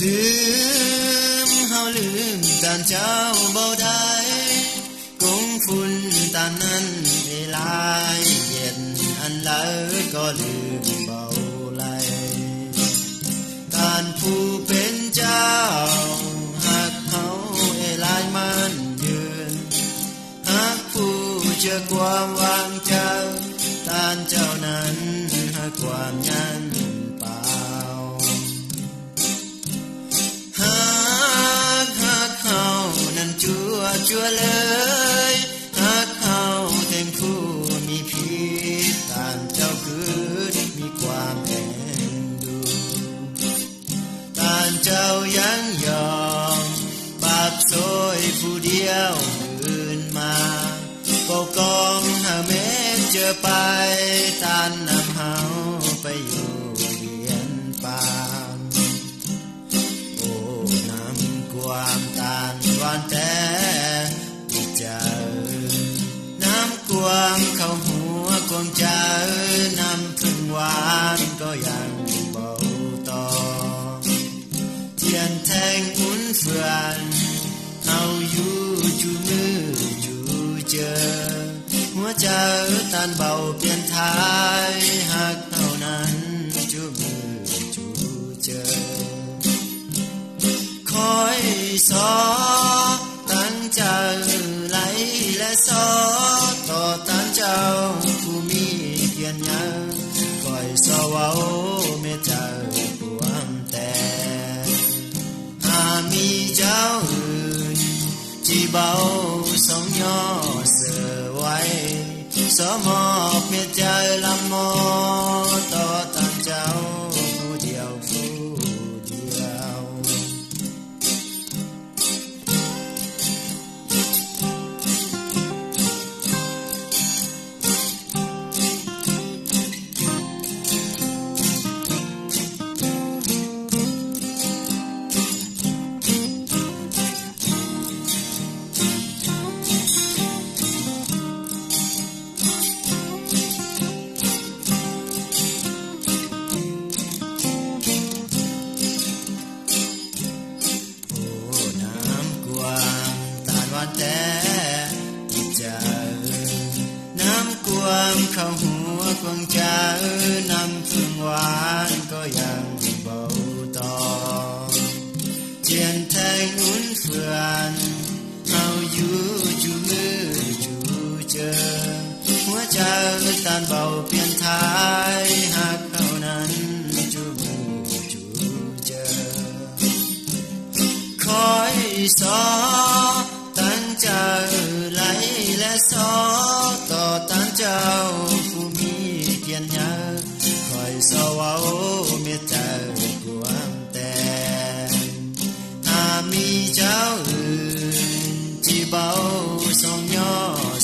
ลืมเฮาลืมตานเจ้าบ่ได้กงฝุ่นตานนั้นหลายเย็นอันละก็ลืมเบาไหลตานผู้เป็นเจ้าหักเฮาหลายมันยืนหักผู้เชื่อความวางใจตานเจ้านั้นหักความยันเปล่าหักเฮานั้นจัวเลยหักเฮาเต็มผู้มีพิษตานเจ้าคือมีความเอ็นดูตานเจ้ายังยอมบาปโซยผู้เดียวอื่นมาปกกองหาแม้เจอไปตานนำเฮาไปอยู่เรียนปามโอ้นำความตานวานแต่ที่เจอน้ำกวางเข้าหัวกวางใจน้ำพึ่งหวานก็ยังเบาต่อเทียนแทงอุ่นเฟื่อนเฮาอยู่จูมือจูเจอหัวใจตานเบาเปลี่ยนทายหักเท่านั้นจูมือจูเจอคอยสอตั้งใจไหลและสอต่อตานเจ้าผู้มีเกียรติยังคอยสอเว้าเมตตาปวงแต่หามีเจ้าอื่นที่เบาสองย่อเสือไว้สมอบเมตใจลำมอต่อตานเจ้าผู้เดียวเข้าหัวกวางใจน้ำพึ่งหวานก็ยังเบาต่อเทียนแทงอุ่นเฟื่อนเฮาอยู่จูมือจูเจอหัวใจตานเบาเปลี่ยนทายหักเท่านั้นจูมือจูเจอคอยสอตั้งใจไหลและสอต่อตานเจ้าผู้มีเกียรติยังคอยสอเว้าเมตตากวางแต่หามีเจ้าอื่นที่เบาทรงย่อ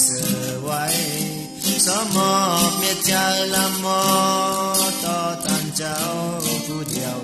เสือไว้สมอบเมตใจละมอต่อตานเจ้าผู้เดียว